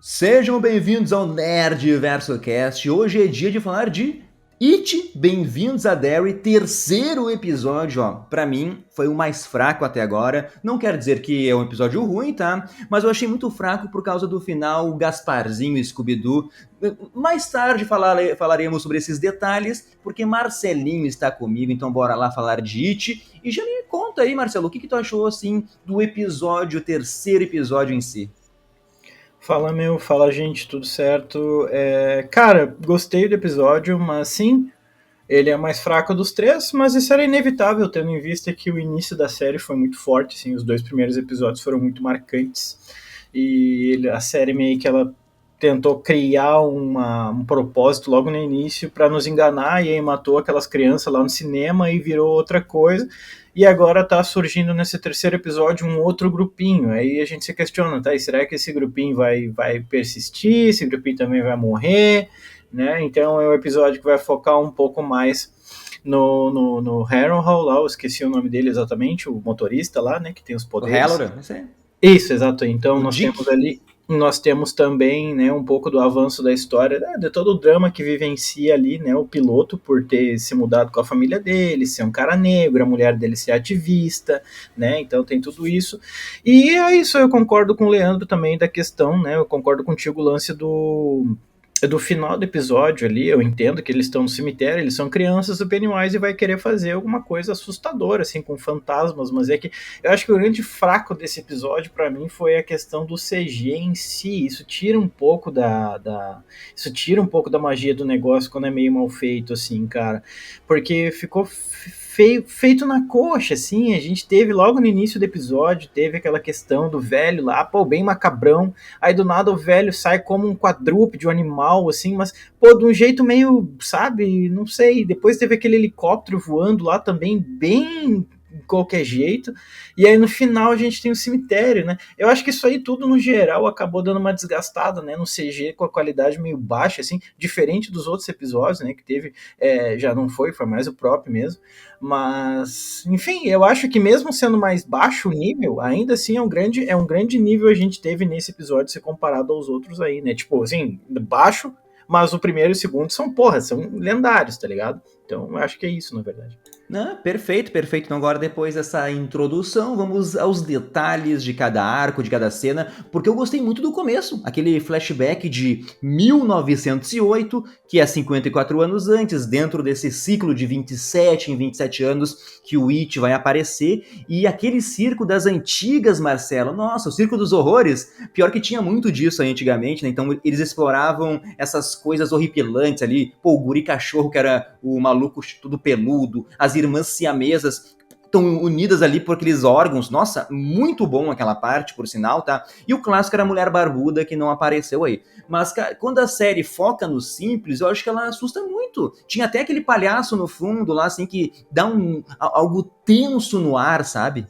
Sejam bem-vindos ao Nerdverso Cast. Hoje é dia de falar de It, Bem-vindos a Derry, terceiro episódio, ó. Pra mim, foi o mais fraco até agora. Não quer dizer que é um episódio ruim, tá? Mas eu achei muito fraco por causa do final Gasparzinho e Scooby-Doo. Mais tarde falaremos sobre esses detalhes, porque Marcelinho está comigo, então bora lá falar de It. E já me conta aí, Marcelo, o que tu achou, assim, do episódio, o terceiro episódio em si? Fala gente, tudo certo? Cara, gostei do episódio, mas sim, ele é mais fraco dos três, mas isso era inevitável, tendo em vista que o início da série foi muito forte, sim, os dois primeiros episódios foram muito marcantes, e a série meio que ela tentou criar um propósito logo no início para nos enganar, e aí matou aquelas crianças lá no cinema e virou outra coisa. E agora tá surgindo nesse terceiro episódio um outro grupinho. Aí a gente se questiona, tá? E será que esse grupinho vai persistir? Esse grupinho também vai morrer? Né? Então é um episódio que vai focar um pouco mais no Harrenhal lá, eu esqueci o nome dele exatamente, o motorista lá, né? Que tem os O poderes. Halloran, não sei. Isso, exato. Então O Dick? nós temos também, né, um pouco do avanço da história, né, de todo o drama que vivencia ali, né, o piloto por ter se mudado com a família dele, ser um cara negro, a mulher dele ser ativista, né, então tem tudo isso. E é isso, eu concordo com o Leandro também da questão, né, eu concordo contigo o lance do final do episódio ali, eu entendo que eles estão no cemitério, eles são crianças, o Pennywise vai querer fazer alguma coisa assustadora, assim, com fantasmas, mas é que eu acho que o grande fraco desse episódio para mim foi a questão do CG em si, isso tira um pouco isso tira um pouco da magia do negócio quando é meio mal feito, assim, cara, porque ficou feito na coxa, assim, a gente teve logo no início do episódio, teve aquela questão do velho lá, pô, bem macabrão, aí do nada o velho sai como um quadrúpede, um animal, assim, mas, pô, de um jeito meio, sabe, não sei, depois teve aquele helicóptero voando lá também, bem de qualquer jeito, e aí no final a gente tem o cemitério, né, eu acho que isso aí tudo no geral acabou dando uma desgastada, né, no CG com a qualidade meio baixa, assim, diferente dos outros episódios, né, que teve, já não foi mais o próprio mesmo, mas, enfim, eu acho que mesmo sendo mais baixo o nível, ainda assim é um grande nível a gente teve nesse episódio se comparado aos outros aí, né? Tipo, assim, baixo, mas o primeiro e o segundo são, porra, são lendários, tá ligado? Então, eu acho que é isso, na verdade. Não, perfeito, perfeito. Então agora depois dessa introdução, vamos aos detalhes de cada arco, de cada cena, porque eu gostei muito do começo, aquele flashback de 1908, que é 54 anos antes, dentro desse ciclo de 27 em 27 anos que o It vai aparecer, e aquele circo das antigas, Marcelo, nossa, o circo dos horrores, pior que tinha muito disso aí antigamente, né? Então eles exploravam essas coisas horripilantes ali, pô, o guri cachorro que era o maluco tudo peludo, as irmãs siamesas estão unidas ali por aqueles órgãos. Nossa, muito bom aquela parte, por sinal, tá? E o clássico era a Mulher Barbuda, que não apareceu aí. Mas, cara, quando a série foca no simples, eu acho que ela assusta muito. Tinha até aquele palhaço no fundo lá, assim, que dá algo tenso no ar, sabe?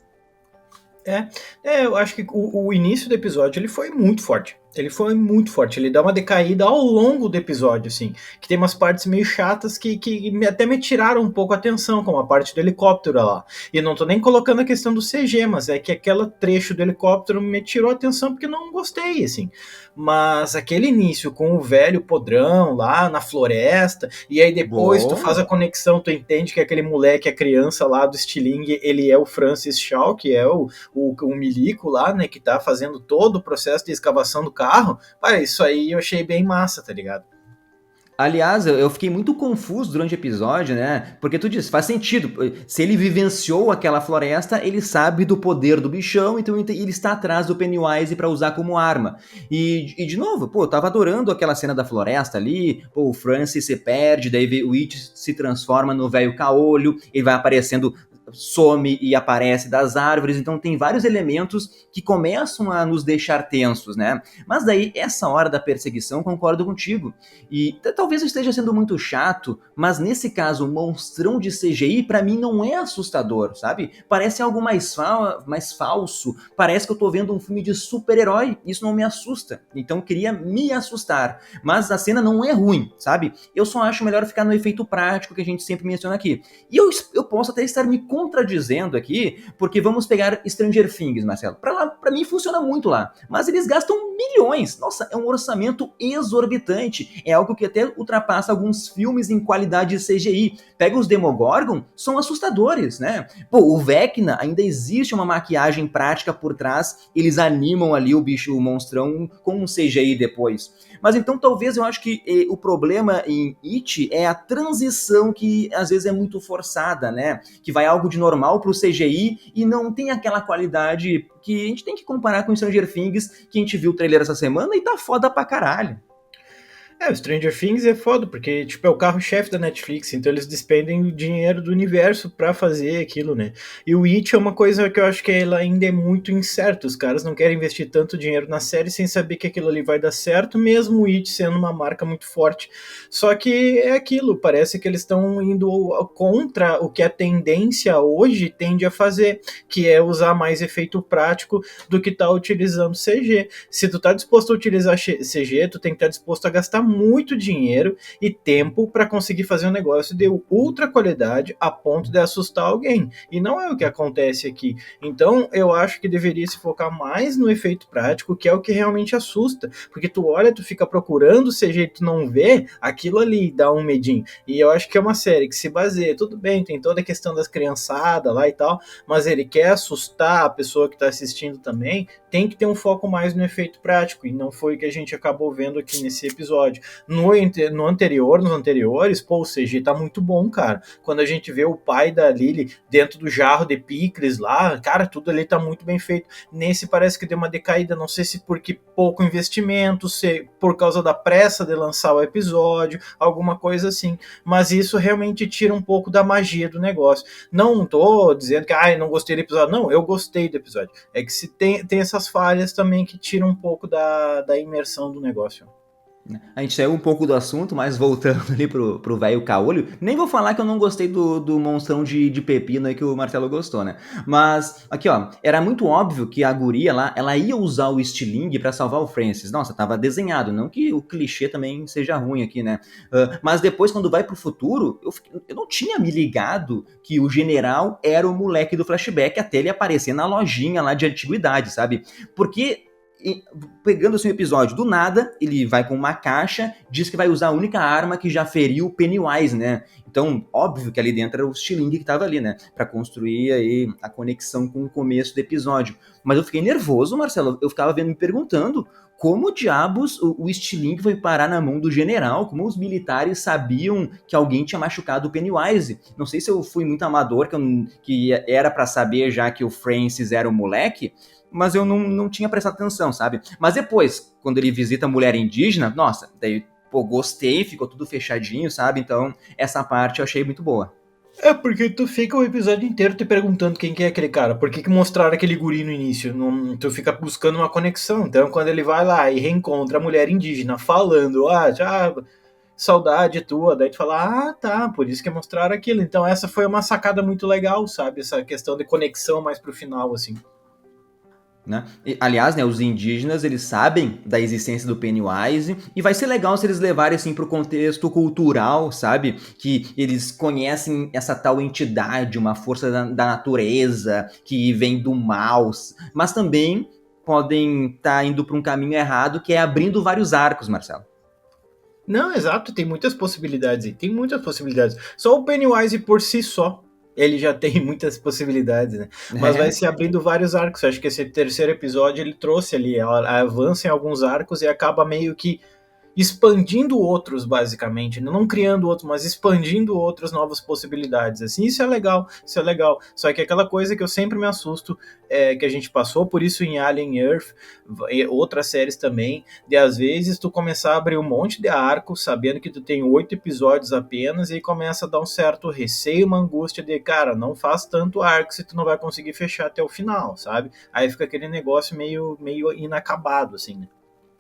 Eu acho que o início do episódio ele foi muito forte. Ele foi muito forte. Ele dá uma decaída ao longo do episódio, assim. Que tem umas partes meio chatas que até me tiraram um pouco a atenção, como a parte do helicóptero lá. E não tô nem colocando a questão do CG, mas é que aquele trecho do helicóptero me tirou a atenção porque não gostei, assim. Mas aquele início com o velho podrão lá na floresta, e aí depois tu faz a Boa! conexão, tu entende que aquele moleque, a criança lá do Stiling, ele é o Francis Shaw, que é o milico lá, né, que tá fazendo todo o processo de escavação do carro, isso aí eu achei bem massa, tá ligado? Aliás, eu fiquei muito confuso durante o episódio, né? Porque tu diz, faz sentido. Se ele vivenciou aquela floresta, ele sabe do poder do bichão, então ele está atrás do Pennywise para usar como arma. E de novo, pô, eu tava adorando aquela cena da floresta ali, pô, o Francis se perde, daí o It se transforma no velho caolho, ele vai aparecendo, some e aparece das árvores, então tem vários elementos que começam a nos deixar tensos, né? Mas daí, essa hora da perseguição, concordo contigo. E talvez eu esteja sendo muito chato, mas nesse caso, o monstrão de CGI pra mim não é assustador, sabe? Parece algo mais falso, parece que eu tô vendo um filme de super-herói, isso não me assusta, então queria me assustar. Mas a cena não é ruim, sabe? Eu só acho melhor ficar no efeito prático que a gente sempre menciona aqui. E eu posso até estar me contradizendo aqui, porque vamos pegar Stranger Things, Marcelo. Pra mim funciona muito lá, mas eles gastam milhões. Nossa, é um orçamento exorbitante. É algo que até ultrapassa alguns filmes em qualidade de CGI. Pega os Demogorgon, são assustadores, né? Pô, o Vecna, ainda existe uma maquiagem prática por trás, eles animam ali o bicho, o monstrão, com um CGI depois. Mas então talvez eu acho que o problema em It é a transição que às vezes é muito forçada, né? Que vai algo de normal pro CGI e não tem aquela qualidade que a gente tem que comparar com Stranger Things, que a gente viu o trailer essa semana e tá foda pra caralho. O Stranger Things é foda, porque, tipo, é o carro-chefe da Netflix, então eles despendem o dinheiro do universo pra fazer aquilo, né? E o It é uma coisa que eu acho que ela ainda é muito incerta, os caras não querem investir tanto dinheiro na série sem saber que aquilo ali vai dar certo, mesmo o It sendo uma marca muito forte. Só que é aquilo, parece que eles estão indo contra o que a tendência hoje tende a fazer, que é usar mais efeito prático do que tá utilizando CG. Se tu tá disposto a utilizar CG, tu tem que estar disposto a gastar muito dinheiro e tempo para conseguir fazer um negócio de ultra qualidade a ponto de assustar alguém. E não é o que acontece aqui. Então, eu acho que deveria se focar mais no efeito prático, que é o que realmente assusta. Porque tu olha, tu fica procurando CG e tu não vê, aquilo ali dá um medinho. E eu acho que é uma série que se baseia, tudo bem, tem toda a questão das criançadas lá e tal, mas ele quer assustar a pessoa que está assistindo também, tem que ter um foco mais no efeito prático, e não foi o que a gente acabou vendo aqui nesse episódio. Nos anteriores, pô, o CG tá muito bom, cara. Quando a gente vê o pai da Lily dentro do jarro de picles lá, cara, tudo ali tá muito bem feito. Nesse parece que deu uma decaída, não sei se porque pouco investimento, se por causa da pressa de lançar o episódio, alguma coisa assim. Mas isso realmente tira um pouco da magia do negócio. Não tô dizendo que, não gostei do episódio. Não, eu gostei do episódio. É que se tem essas falhas também que tiram um pouco da imersão do negócio. A gente saiu um pouco do assunto, mas voltando ali pro velho caolho, nem vou falar que eu não gostei do monstrão de pepino aí que o Marcelo gostou, né? Mas, aqui ó, era muito óbvio que a guria lá, ela ia usar o estilingue pra salvar o Francis. Nossa, tava desenhado, não que o clichê também seja ruim aqui, né? Mas depois, quando vai pro futuro, eu não tinha me ligado que o general era o moleque do flashback até ele aparecer na lojinha lá de antiguidade, sabe? Porque pegando assim o episódio, do nada, ele vai com uma caixa, diz que vai usar a única arma que já feriu o Pennywise, né? Então, óbvio que ali dentro era o estilingue que tava ali, né? Pra construir aí a conexão com o começo do episódio. Mas eu fiquei nervoso, Marcelo, eu ficava me perguntando como diabos o estilingue foi parar na mão do general, como os militares sabiam que alguém tinha machucado o Pennywise. Não sei se eu fui muito amador, que era pra saber já que o Francis era o moleque, mas eu não tinha prestado atenção, sabe? Mas depois, quando ele visita a mulher indígena, nossa, daí, pô, gostei, ficou tudo fechadinho, sabe? Então, essa parte eu achei muito boa. É, porque tu fica o episódio inteiro te perguntando quem que é aquele cara. Por que mostraram aquele guri no início? Tu fica buscando uma conexão. Então, quando ele vai lá e reencontra a mulher indígena falando, já, saudade tua, daí tu fala, tá, por isso que mostraram aquilo. Então, essa foi uma sacada muito legal, sabe? Essa questão de conexão mais pro final, assim. Né? Aliás, né, os indígenas, eles sabem da existência do Pennywise e vai ser legal se eles levarem assim para o contexto cultural, sabe? Que eles conhecem essa tal entidade, uma força da natureza que vem do mal, mas também podem estar indo para um caminho errado, que é abrindo vários arcos, Marcelo. Não, exato, tem muitas possibilidades aí, tem muitas possibilidades. Só o Pennywise por si só, ele já tem muitas possibilidades, né? Mas vai se abrindo vários arcos. Eu acho que esse terceiro episódio ele trouxe ali, ela avança em alguns arcos e acaba meio que expandindo outros, basicamente, não criando outros, mas expandindo outras novas possibilidades, assim, isso é legal, isso é legal, só que aquela coisa que eu sempre me assusto, que a gente passou por isso em Alien Earth, e outras séries também, de às vezes tu começar a abrir um monte de arco, sabendo que tu tem 8 episódios apenas, e aí começa a dar um certo receio, uma angústia de, cara, não faz tanto arco se tu não vai conseguir fechar até o final, sabe? Aí fica aquele negócio meio inacabado, assim, né?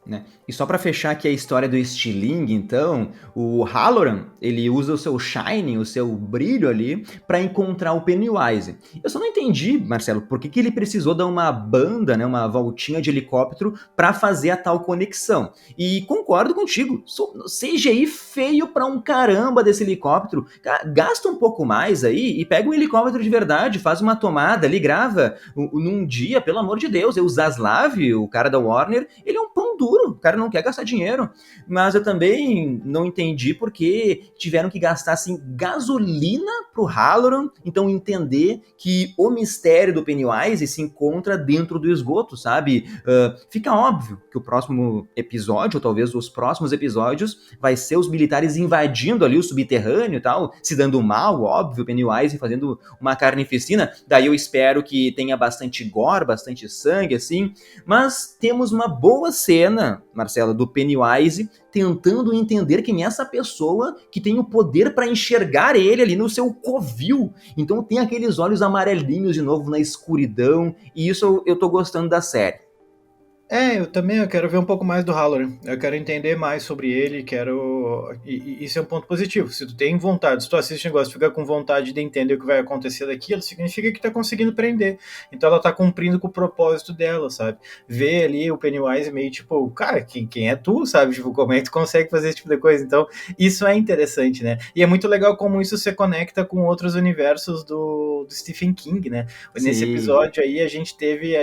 né? E só pra fechar aqui a história do estilingue, então, o Halloran, ele usa o seu shining, o seu brilho ali, pra encontrar o Pennywise. Eu só não entendi, Marcelo, por que ele precisou dar uma banda, né, uma voltinha de helicóptero pra fazer a tal conexão. E concordo contigo, CGI feio pra um caramba desse helicóptero. Gasta um pouco mais aí e pega um helicóptero de verdade, faz uma tomada ali, grava num dia, pelo amor de Deus. O Zaslav, o cara da Warner, ele é um pão duro, o cara não quer gastar dinheiro. Mas eu também não entendi porque tiveram que gastar assim gasolina pro Halloran, então entender que o mistério do Pennywise se encontra dentro do esgoto, sabe? Fica óbvio que o próximo episódio, ou talvez os próximos episódios, vai ser os militares invadindo ali o subterrâneo e tal, se dando mal, óbvio, Pennywise fazendo uma carnificina. Daí eu espero que tenha bastante gore, bastante sangue, assim. Mas temos uma boa cena, Marcela, do Pennywise tentando entender quem é essa pessoa que tem o poder para enxergar ele ali no seu covil. Então tem aqueles olhos amarelinhos de novo na escuridão, e isso eu tô gostando da série. Eu quero ver um pouco mais do Halloran. Eu quero entender mais sobre ele, quero. E isso é um ponto positivo. Se tu tem vontade, se tu assiste o negócio e fica com vontade de entender o que vai acontecer daquilo, significa que tá conseguindo prender. Então ela tá cumprindo com o propósito dela, sabe? Ver ali o Pennywise meio tipo, cara, quem é tu, sabe? Tipo, como é que tu consegue fazer esse tipo de coisa? Então, isso é interessante, né? E é muito legal como isso se conecta com outros universos do Stephen King, né? Nesse Sim. episódio aí a gente teve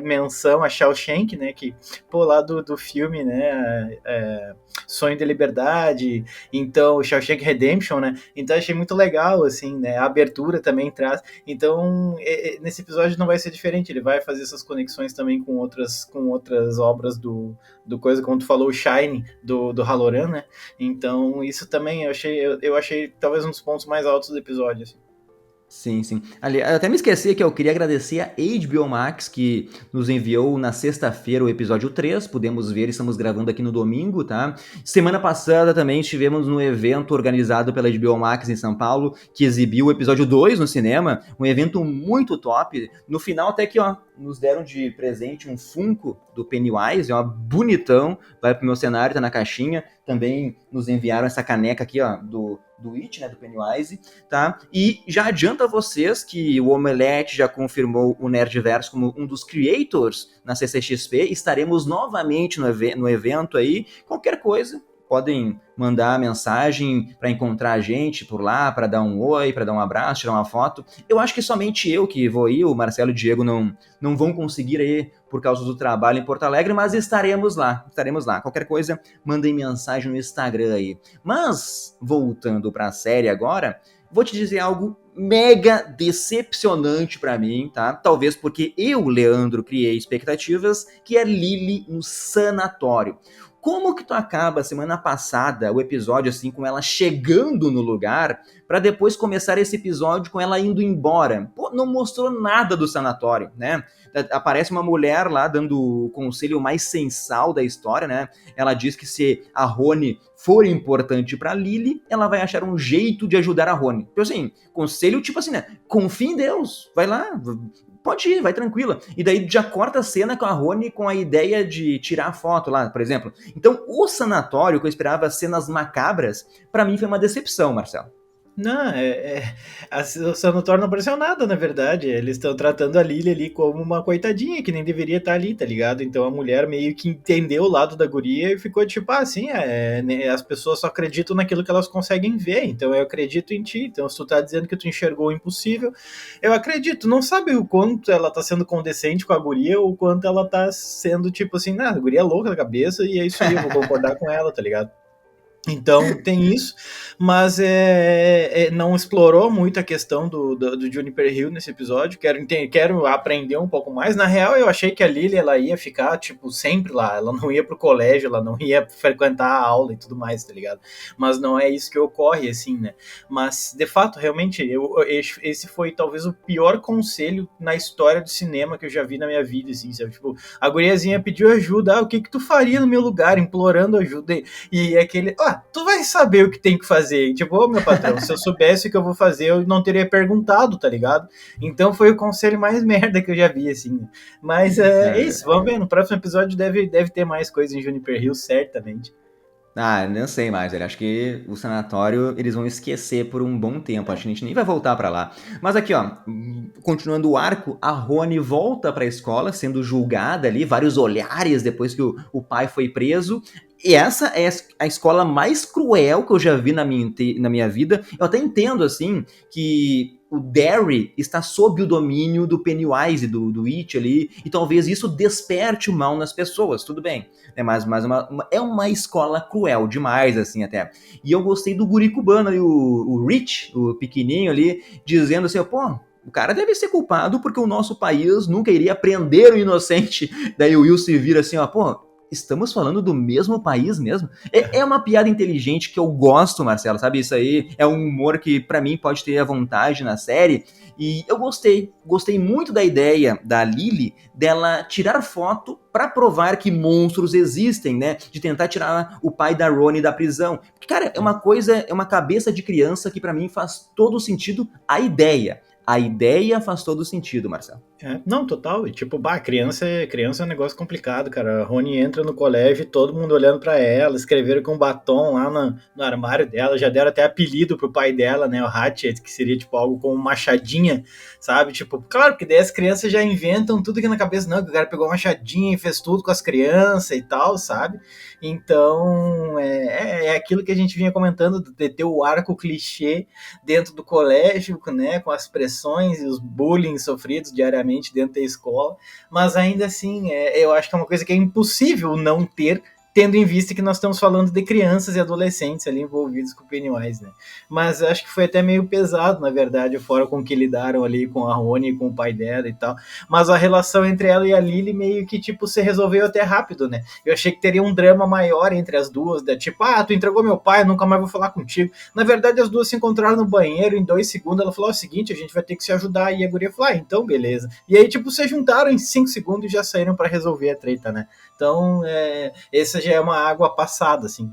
menção a Shawshank, né, que, pô, lá do filme, né, Sonho de Liberdade, então, Shawshank Redemption, né, então achei muito legal, assim, né, a abertura também traz, então, nesse episódio não vai ser diferente, ele vai fazer essas conexões também com outras obras do coisa, como tu falou, o Shine, do Halloran, né, então, isso também eu achei talvez um dos pontos mais altos do episódio, assim. Sim, sim. Ali, eu até me esqueci que eu queria agradecer a HBO Max, que nos enviou na sexta-feira o episódio 3. Podemos ver, estamos gravando aqui no domingo, tá? Semana passada também estivemos no evento organizado pela HBO Max em São Paulo, que exibiu o episódio 2 no cinema. Um evento muito top. No final, até que, ó, nos deram de presente um Funko do Pennywise, ó, bonitão. Vai pro meu cenário, tá na caixinha. Também nos enviaram essa caneca aqui, ó, do It, né, do Pennywise, tá? E já adianto a vocês que o Omelete já confirmou o Nerdverse como um dos creators na CCXP. Estaremos novamente no evento aí. Qualquer coisa, podem mandar mensagem para encontrar a gente por lá, para dar um oi, para dar um abraço, tirar uma foto. Eu acho que somente eu que vou ir, o Marcelo e o Diego não vão conseguir ir por causa do trabalho em Porto Alegre, mas estaremos lá. Qualquer coisa, mandem mensagem no Instagram aí. Mas, voltando para a série agora, vou te dizer algo mega decepcionante para mim, tá? Talvez porque eu, Leandro, criei expectativas, que é Lily no sanatório. Como que tu acaba semana passada o episódio assim com ela chegando no lugar para depois começar esse episódio com ela indo embora? Pô, não mostrou nada do sanatório, né? Aparece uma mulher lá dando o conselho mais sensal da história, né? Ela diz que se a Rony for importante para Lily, ela vai achar um jeito de ajudar a Rony. Então assim, conselho tipo assim, né? Confia em Deus, vai lá, pode ir, vai tranquila. E daí já corta a cena com a Rony com a ideia de tirar a foto lá, por exemplo. Então, o sanatório, que eu esperava cenas macabras, para mim foi uma decepção, Marcelo. Não, o sanatório não apareceu nada, na verdade. Eles estão tratando a Lily ali como uma coitadinha, que nem deveria estar ali, tá ligado? Então a mulher meio que entendeu o lado da guria e ficou tipo, assim, né, as pessoas só acreditam naquilo que elas conseguem ver, então eu acredito em ti. Então se tu tá dizendo que tu enxergou o impossível, eu acredito. Não sabe o quanto ela tá sendo condescendente com a guria ou o quanto ela tá sendo tipo assim, a guria é louca da cabeça e é isso aí, eu vou concordar com ela, tá ligado? Então tem isso, mas não explorou muito a questão do Juniper Hill nesse episódio. Quero aprender um pouco mais. Na real, eu achei que a Lily ela ia ficar tipo sempre lá. Ela não ia pro colégio, ela não ia frequentar a aula e tudo mais, tá ligado? Mas não é isso que ocorre, assim, né? Mas de fato, realmente, esse foi talvez o pior conselho na história do cinema que eu já vi na minha vida, assim, sabe? Tipo, a guriazinha pediu ajuda, o que tu faria no meu lugar, implorando ajuda e aquele, tu vai saber o que tem que fazer. Tipo, ô meu patrão, se eu soubesse o que eu vou fazer, eu não teria perguntado, tá ligado? Então foi o conselho mais merda que eu já vi, assim. Mas é isso, vamos ver. No próximo episódio deve ter mais coisa em Juniper Hill, certamente. Ah, não sei mais, velho. Acho que o sanatório eles vão esquecer por um bom tempo. Acho que a gente nem vai voltar pra lá. Mas aqui, ó, continuando o arco, a Rony volta pra escola, sendo julgada ali, vários olhares depois que o pai foi preso. E essa é a escola mais cruel que eu já vi na minha vida. Eu até entendo, assim, que o Derry está sob o domínio do Pennywise, do It ali, e talvez isso desperte o mal nas pessoas, tudo bem. Mas é uma escola cruel demais, assim, até. E eu gostei do guri cubano ali, o Rich, o pequenininho ali, dizendo assim, pô, o cara deve ser culpado porque o nosso país nunca iria prender o inocente. Daí o Will se vira assim, ó, pô, estamos falando do mesmo país mesmo? É uma piada inteligente que eu gosto, Marcelo, sabe? Isso aí é um humor que pra mim pode ter à vontade na série. E eu gostei muito da ideia da Lily dela tirar foto pra provar que monstros existem, né? De tentar tirar o pai da Rony da prisão. Porque, cara, é uma cabeça de criança que pra mim faz todo sentido a ideia. A ideia faz todo sentido, Marcelo. Não, total. E tipo, criança é um negócio complicado, cara. A Rony entra no colégio e todo mundo olhando pra ela, escreveram com batom lá no armário dela, já deram até apelido pro pai dela, né, o Hatchet, que seria tipo algo como machadinha, sabe? Tipo, claro, porque daí as crianças já inventam tudo aqui na cabeça, não, que o cara pegou uma machadinha e fez tudo com as crianças e tal, sabe? Então, é aquilo que a gente vinha comentando, de ter o arco clichê dentro do colégio, né, com as pressões e os bullying sofridos diariamente dentro da escola, mas ainda assim, eu acho que é uma coisa que é impossível não ter, tendo em vista que nós estamos falando de crianças e adolescentes ali envolvidos com o Pennywise, né? Mas acho que foi até meio pesado, na verdade, a forma com que lidaram ali com a Rony e com o pai dela e tal, mas a relação entre ela e a Lily meio que, tipo, se resolveu até rápido, né? Eu achei que teria um drama maior entre as duas, né? Tipo, tu entregou meu pai, eu nunca mais vou falar contigo. Na verdade, as duas se encontraram no banheiro, em 2 segundos, ela falou, o seguinte, a gente vai ter que se ajudar, e a guria falou, então beleza. E aí, tipo, se juntaram em 5 segundos e já saíram pra resolver a treta, né? Então, essa já é uma água passada, assim.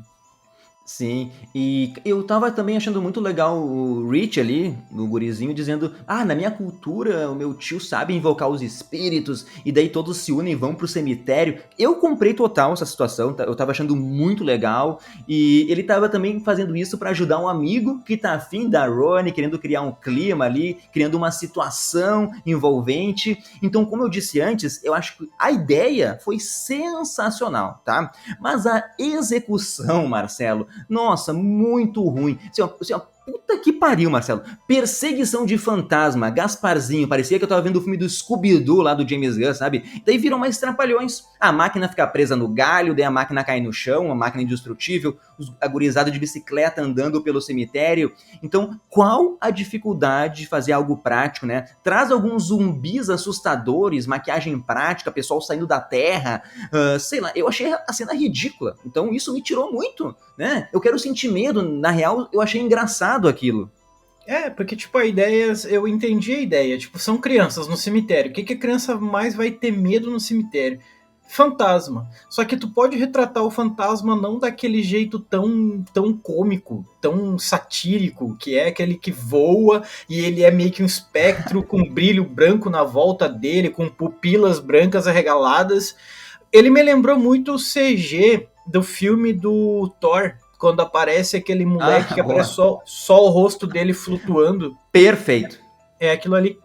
Sim, e eu tava também achando muito legal o Rich ali, no gurizinho, dizendo: na minha cultura, o meu tio sabe invocar os espíritos, e daí todos se unem e vão pro cemitério. Eu comprei total essa situação, eu tava achando muito legal, e ele tava também fazendo isso pra ajudar um amigo que tá afim da Rony, querendo criar um clima ali, criando uma situação envolvente. Então, como eu disse antes, eu acho que a ideia foi sensacional, tá? Mas a execução, Marcelo, nossa, muito ruim. Puta que pariu, Marcelo. Perseguição de fantasma, Gasparzinho. Parecia que eu tava vendo o filme do Scooby-Doo lá do James Gunn, sabe? Daí viram mais trapalhões. A máquina fica presa no galho, daí a máquina cai no chão, uma máquina indestrutível, a gurizada de bicicleta andando pelo cemitério. Então, qual a dificuldade de fazer algo prático, né? Traz alguns zumbis assustadores, maquiagem prática, pessoal saindo da terra, sei lá. Eu achei a cena ridícula. Então, isso me tirou muito, né? Eu quero sentir medo. Na real, eu achei engraçado aquilo. Porque, tipo, a ideia, eu entendi a ideia. Tipo, são crianças no cemitério. O que a criança mais vai ter medo no cemitério? Fantasma. Só que tu pode retratar o fantasma não daquele jeito tão cômico, tão satírico, que é aquele que voa e ele é meio que um espectro com brilho branco na volta dele, com pupilas brancas arregaladas. Ele me lembrou muito o CG do filme do Thor, quando aparece aquele moleque que aparece só o rosto dele flutuando. Perfeito. É aquilo ali,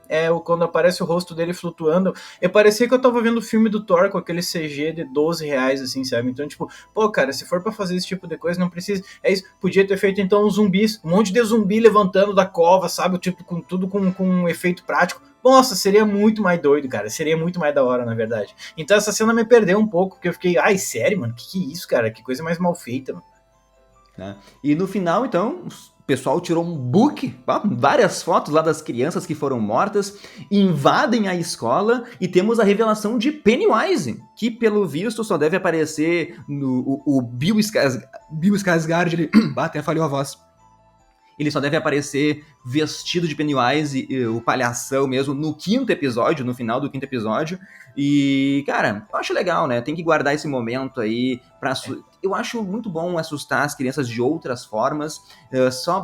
quando aparece o rosto dele flutuando. Parecia que eu tava vendo o filme do Thor com aquele CG de R$ 12, assim, sabe? Então, tipo, cara, se for pra fazer esse tipo de coisa, não precisa. É isso, podia ter feito então uns zumbis, um monte de zumbi levantando da cova, sabe? Tipo, com tudo com um efeito prático. Nossa, seria muito mais doido, cara. Seria muito mais da hora, na verdade. Então essa cena me perdeu um pouco, porque eu fiquei, sério, mano? Que é isso, cara? Que coisa mais mal feita, mano. Né? E no final, então, o pessoal tirou um book, várias fotos lá das crianças que foram mortas, invadem a escola e temos a revelação de Pennywise, que pelo visto só deve aparecer no o Bill Skarsgård, ele até falhou a voz. Ele só deve aparecer vestido de Pennywise, o palhação mesmo, no quinto episódio, no final do quinto episódio. E, cara, eu acho legal, né? Tem que guardar esse momento aí pra... Eu acho muito bom assustar as crianças de outras formas. Só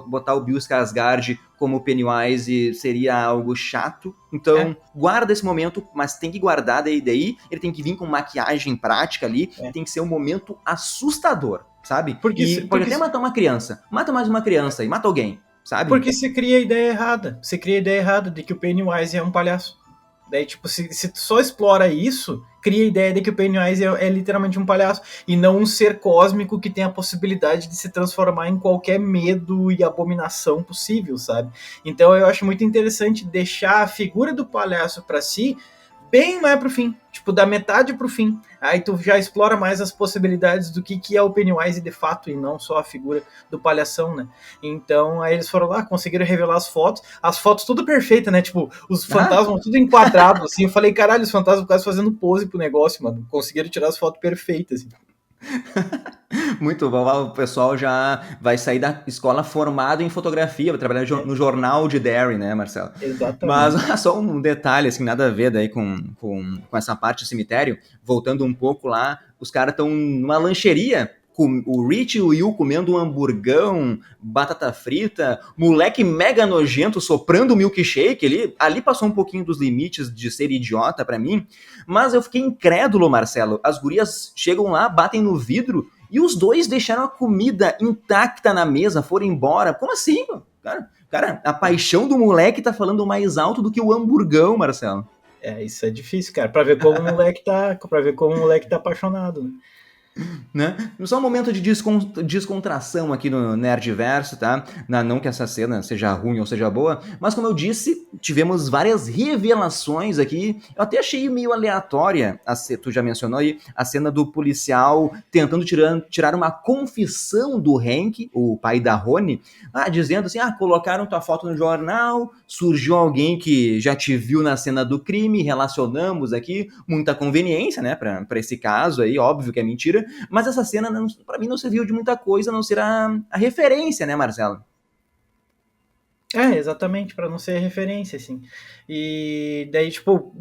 botar o Bill Skarsgård como Pennywise seria algo chato. Então, guarda esse momento, mas tem que guardar daí. Ele tem que vir com maquiagem prática ali. Tem que ser um momento assustador, sabe? Pode até matar uma criança. Mata mais uma criança e mata alguém, sabe? Porque você cria a ideia errada. Você cria a ideia errada de que o Pennywise é um palhaço. Daí, tipo, se tu só explora isso, cria a ideia de que o Pennywise é literalmente um palhaço e não um ser cósmico que tem a possibilidade de se transformar em qualquer medo e abominação possível, sabe? Então eu acho muito interessante deixar a figura do palhaço pra si bem mais pro fim, tipo, da metade pro fim. Aí tu já explora mais as possibilidades do que é o Pennywise de fato, e não só a figura do palhação, né? Então, aí eles foram lá, conseguiram revelar as fotos tudo perfeitas, né? Tipo, os fantasmas tudo enquadrados, assim. Eu falei, caralho, os fantasmas quase fazendo pose pro negócio, mano. Conseguiram tirar as fotos perfeitas, assim. Muito bom, o pessoal já vai sair da escola formado em fotografia, vai trabalhar no jornal de Derry, né, Marcelo? Exatamente. Mas só um detalhe, assim, nada a ver daí com essa parte do cemitério, voltando um pouco lá, os caras estão numa lancheria, o Rich e o Will comendo um hamburgão, batata frita, moleque mega nojento soprando o milkshake, ali passou um pouquinho dos limites de ser idiota pra mim, mas eu fiquei incrédulo, Marcelo, as gurias chegam lá, batem no vidro, e os dois deixaram a comida intacta na mesa, foram embora, como assim, Cara, a paixão do moleque tá falando mais alto do que o hamburgão, Marcelo. Isso é difícil, cara, pra ver como o moleque tá apaixonado, né? Né? Só um momento de descontração aqui no Nerdverso, tá? Não que essa cena seja ruim ou seja boa, mas como eu disse, tivemos várias revelações aqui. Eu até achei meio aleatória, tu já mencionou aí, a cena do policial tentando tirar uma confissão do Hank, o pai da Rony, dizendo assim, colocaram tua foto no jornal, surgiu alguém que já te viu na cena do crime, relacionamos aqui, muita conveniência, né, pra esse caso aí, óbvio que é mentira, mas essa cena, pra mim, não serviu de muita coisa, a não ser a referência, né, Marcelo? Exatamente, pra não ser referência, assim. E daí, tipo,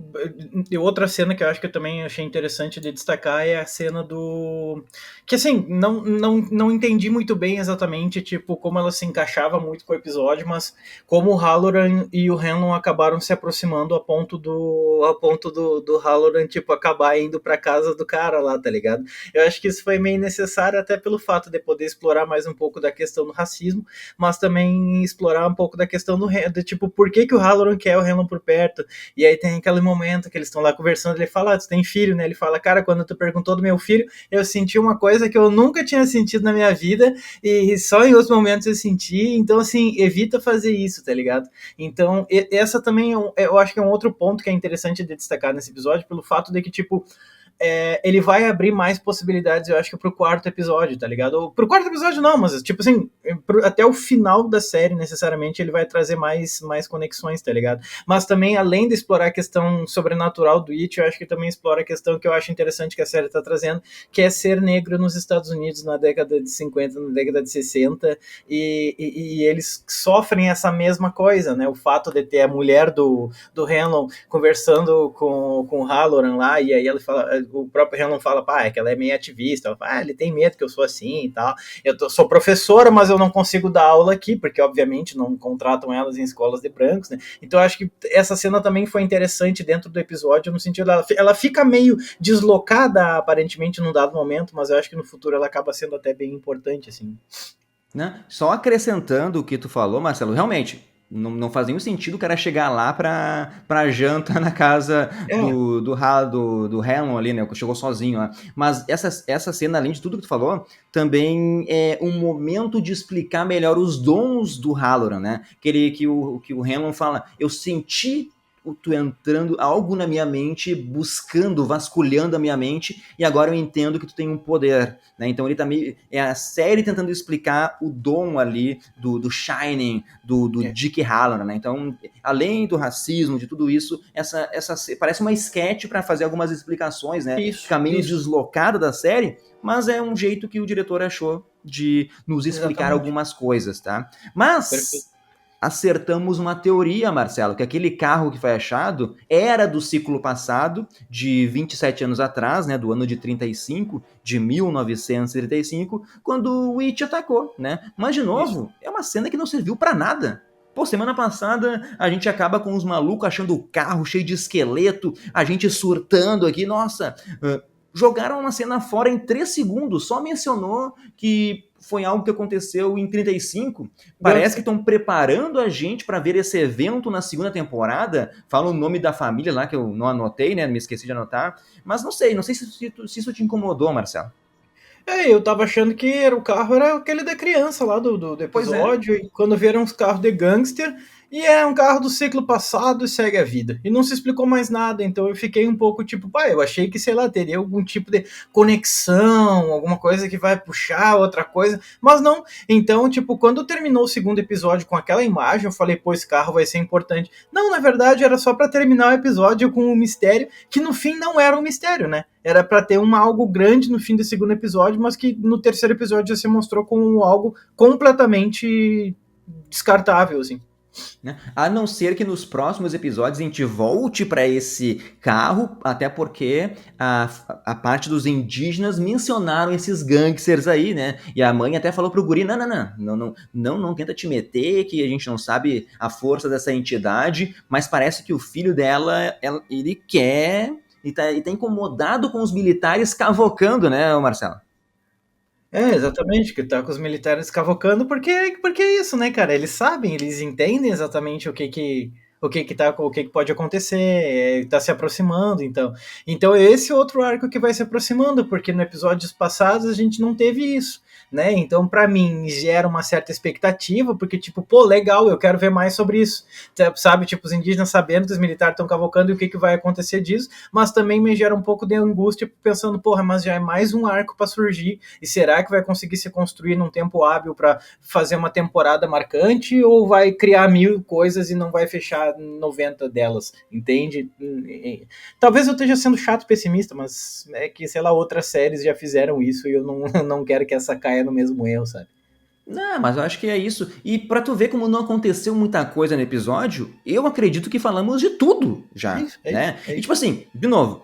outra cena que eu acho que eu também achei interessante de destacar é a cena do... Que, assim, não entendi muito bem exatamente, tipo, como ela se encaixava muito com o episódio, mas como o Halloran e o Hanlon acabaram se aproximando a ponto do Halloran, tipo, acabar indo pra casa do cara lá, tá ligado? Eu acho que isso foi meio necessário até pelo fato de poder explorar mais um pouco da questão do racismo, mas também explorar um pouco da questão de tipo, por que o Halloran quer o Hanlon por perto? E aí tem aquele momento que eles estão lá conversando, ele fala, tu tem filho, né? Ele fala, cara, quando tu perguntou do meu filho, eu senti uma coisa que eu nunca tinha sentido na minha vida, e só em outros momentos eu senti, então assim, evita fazer isso, tá ligado? Então, essa também eu acho que é um outro ponto que é interessante de destacar nesse episódio, pelo fato de que, tipo, ele vai abrir mais possibilidades, eu acho que pro quarto episódio, tá ligado? Ou pro quarto episódio não, mas tipo assim, até o final da série, necessariamente, ele vai trazer mais conexões, tá ligado? Mas também, além de explorar a questão sobrenatural do It, eu acho que também explora a questão que eu acho interessante que a série tá trazendo, que é ser negro nos Estados Unidos na década de 50, na década de 60, e eles sofrem essa mesma coisa, né? O fato de ter a mulher do Hanlon conversando com o Halloran lá, e aí ela fala, o próprio Hanlon fala, é que ela é meio ativista, ela fala, ele tem medo que eu sou assim e tal, sou professora, mas eu não consigo dar aula aqui, porque obviamente não contratam elas em escolas de brancos, né? Então eu acho que essa cena também foi interessante dentro do episódio, no sentido ela fica meio deslocada aparentemente num dado momento, mas eu acho que no futuro ela acaba sendo até bem importante, assim. Né? Só acrescentando o que tu falou, Marcelo, realmente, não faz nenhum sentido o cara chegar lá pra janta na casa do Hanlon ali, né? Que chegou sozinho lá. Mas essa cena, além de tudo que tu falou, também é um momento de explicar melhor os dons do Halloran, né? Que o Hanlon fala, eu senti tu entrando algo na minha mente, buscando, vasculhando a minha mente, e agora eu entendo que tu tem um poder, né? Então ele tá meio... É a série tentando explicar o dom ali do Shining, do Dick Halloran, né? Então, além do racismo, de tudo isso, essa parece uma sketch para fazer algumas explicações, né? Fica meio deslocada da série, mas é um jeito que o diretor achou de nos explicar algumas coisas, tá? Mas... Perfeito. acertamos uma teoria, Marcelo, que aquele carro que foi achado era do ciclo passado, de 27 anos atrás, né, do ano de 35, de 1935, quando o It atacou, né? Mas, de Isso. novo, é uma cena que não serviu para nada. Pô, semana passada a gente acaba com os malucos achando o carro cheio de esqueleto, a gente surtando aqui, nossa, jogaram uma cena fora em 3 segundos, só mencionou que foi algo que aconteceu em 35. Parece que estão preparando a gente para ver esse evento na segunda temporada. Fala o nome da família lá, que eu não anotei, né? Me esqueci de anotar. Mas não sei se isso te incomodou, Marcelo. Eu tava achando que o carro era aquele da criança lá do Pois é. episódio, e quando viram uns carros de gangster, e é um carro do ciclo passado e segue a vida. E não se explicou mais nada, então eu fiquei um pouco tipo, pai, eu achei que, sei lá, teria algum tipo de conexão, alguma coisa que vai puxar outra coisa, mas não. Então, tipo, quando terminou o segundo episódio com aquela imagem, eu falei, pô, esse carro vai ser importante. Não, na verdade, era só para terminar o episódio com um mistério, que no fim não era um mistério, né? Era para ter algo grande no fim do segundo episódio, mas que no terceiro episódio já se mostrou como algo completamente descartável, assim. Né? A não ser que nos próximos episódios a gente volte para esse carro, até porque a parte dos indígenas mencionaram esses gangsters aí, né? E a mãe até falou pro guri, não tenta te meter, que a gente não sabe a força dessa entidade, mas parece que o filho dela, ele quer e tá incomodado com os militares cavocando, né, Marcelo? Exatamente, que tá com os militares cavocando, porque é isso, né, cara? Eles sabem, eles entendem exatamente o que pode acontecer, tá se aproximando, então. Então esse outro arco que vai se aproximando, porque no episódios passados a gente não teve isso, né? Então para mim gera uma certa expectativa, porque tipo, pô, legal, eu quero ver mais sobre isso. Sabe, tipo, os indígenas sabendo que os militares estão cavocando e o que vai acontecer disso, mas também me gera um pouco de angústia pensando, porra, mas já é mais um arco para surgir, e será que vai conseguir se construir num tempo hábil para fazer uma temporada marcante, ou vai criar 1000 coisas e não vai fechar 90 delas, entende? Talvez eu esteja sendo chato pessimista, mas é que, sei lá, outras séries já fizeram isso e eu não, não quero que essa caia no mesmo erro, sabe? Não, mas eu acho que é isso. E pra tu ver como não aconteceu muita coisa no episódio, eu acredito que falamos de tudo É já, isso, é isso, né? é E isso. tipo assim, de novo,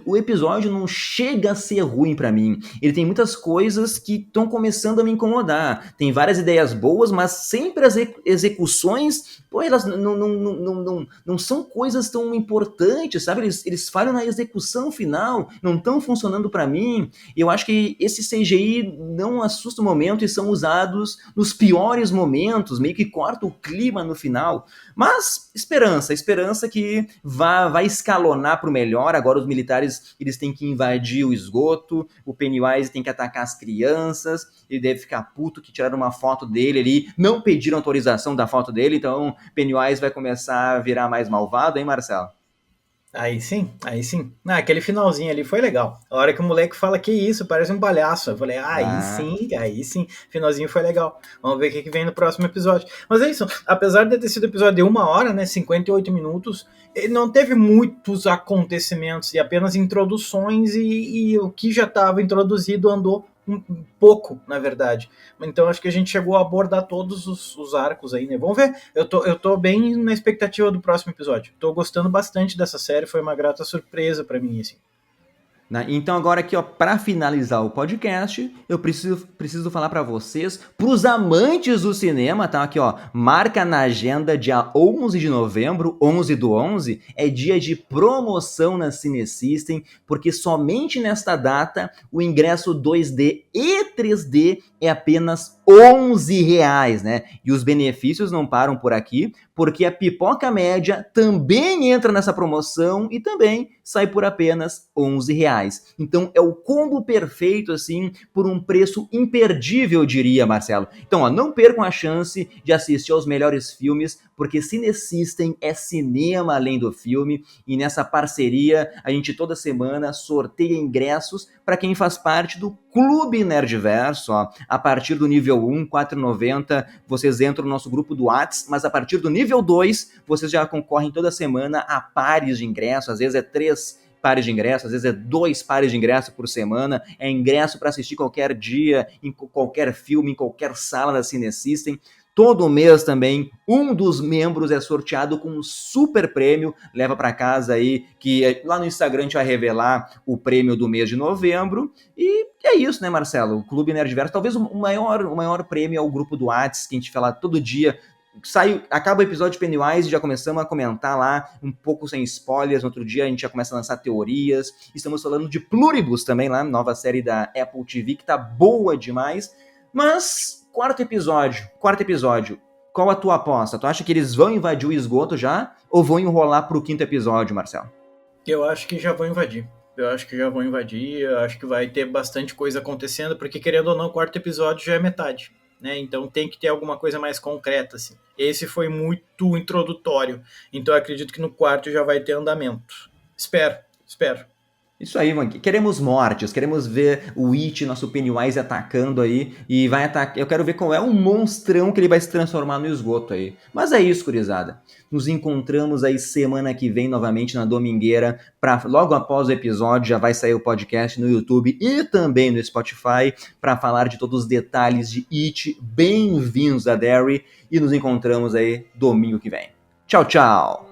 o episódio não chega a ser ruim pra mim. Ele tem muitas coisas que estão começando a me incomodar. Tem várias ideias boas, mas sempre as execuções, pô, elas não são coisas tão importantes, sabe? Eles falham na execução final, não estão funcionando pra mim. Eu acho que esse CGI não assusta o momento e são usados nos piores momentos, meio que corta o clima no final. Mas esperança que vai escalonar para o melhor. Agora os militares eles têm que invadir o esgoto, o Pennywise tem que atacar as crianças, ele deve ficar puto que tiraram uma foto dele ali, não pediram autorização da foto dele, então Pennywise vai começar a virar mais malvado, hein, Marcelo? Aí sim, aí sim. Ah, aquele finalzinho ali foi legal. A hora que o moleque fala que isso, parece um palhaço. Eu falei, Ah, aí sim. Finalzinho foi legal. Vamos ver o que vem no próximo episódio. Mas é isso. Apesar de ter sido episódio de 1 hora, né? 58 minutos, ele não teve muitos acontecimentos e apenas introduções, e o que já estava introduzido andou um pouco, na verdade. Então acho que a gente chegou a abordar todos os arcos aí, né? Vamos ver. Eu tô bem na expectativa do próximo episódio. Tô gostando bastante dessa série, foi uma grata surpresa para mim, assim. né? Então agora aqui, ó, para finalizar o podcast, eu preciso falar para vocês, para os amantes do cinema, tá? Aqui, ó, marca na agenda dia 11 de novembro, 11 do 11, é dia de promoção na Cinesystem, porque somente nesta data o ingresso 2D e 3D é apenas R$ 11, né? E os benefícios não param por aqui, porque a pipoca média também entra nessa promoção e também sai por apenas R$ 11. Então é o combo perfeito, assim, por um preço imperdível, eu diria, Marcelo. Então, ó, não percam a chance de assistir aos melhores filmes, porque Cinesystem é cinema além do filme, e nessa parceria a gente toda semana sorteia ingressos para quem faz parte do Clube Nerdverso, ó. A partir do nível 1, R$ 4,90, vocês entram no nosso grupo do Whats, mas a partir do nível 2, vocês já concorrem toda semana a pares de ingressos, às vezes é 3 pares de ingressos, às vezes é 2 pares de ingressos por semana, é ingresso para assistir qualquer dia, em qualquer filme, em qualquer sala da Cinesystem. Todo mês também, um dos membros é sorteado com um super prêmio, leva para casa aí, que lá no Instagram a gente vai revelar o prêmio do mês de novembro. E é isso, né, Marcelo? O Clube Nerdverso, talvez o maior prêmio é o grupo do Whats, que a gente fala todo dia. Acaba o episódio de Pennywise e já começamos a comentar lá, um pouco sem spoilers. No outro dia a gente já começa a lançar teorias. Estamos falando de Pluribus também lá, nova série da Apple TV, que tá boa demais. Mas, quarto episódio, qual a tua aposta? Tu acha que eles vão invadir o esgoto já? Ou vão enrolar pro quinto episódio, Marcelo? Eu acho que já vão invadir. Eu acho que vai ter bastante coisa acontecendo, porque querendo ou não, o quarto episódio já é metade. Né? Então tem que ter alguma coisa mais concreta, assim. Esse foi muito introdutório, então eu acredito que no quarto já vai ter andamento. Espero. Isso aí, mano. Queremos mortes, queremos ver o It, nosso Pennywise, atacando aí. E vai atacar. Eu quero ver qual é o monstrão que ele vai se transformar no esgoto aí. Mas é isso, gurizada. Nos encontramos aí semana que vem novamente na Domingueira. Logo após o episódio já vai sair o podcast no YouTube e também no Spotify para falar de todos os detalhes de It. Bem-vindos a Derry. E nos encontramos aí domingo que vem. Tchau, tchau!